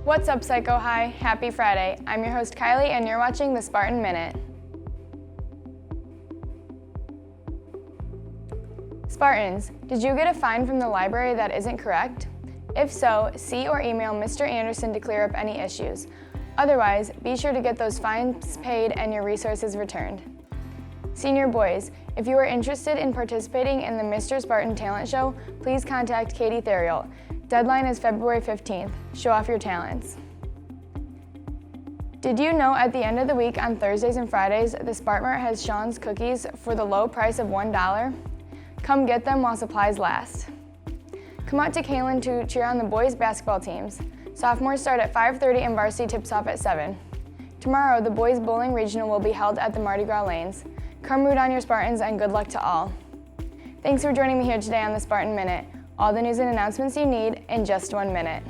What's up, Psycho High? Happy Friday. I'm your host, Kylie, and you're watching the Spartan Minute. Spartans, did you get a fine from the library that isn't correct? If so, see or email Mr. Anderson to clear up any issues. Otherwise, be sure to get those fines paid and your resources returned. Senior boys, if you are interested in participating in the Mr. Spartan Talent Show, please contact Katie Theriault. Deadline is February 15th. Show off your talents. Did you know at the end of the week on Thursdays and Fridays, the Spartmart has Sean's cookies for the low price of $1? Come get them while supplies last. Come out to Kalen to cheer on the boys' basketball teams. Sophomores start at 5:30 and varsity tips off at 7. Tomorrow, the boys' bowling regional will be held at the Mardi Gras lanes. Come root on your Spartans and good luck to all. Thanks for joining me here today on the Spartan Minute. All the news and announcements you need in just 1 minute.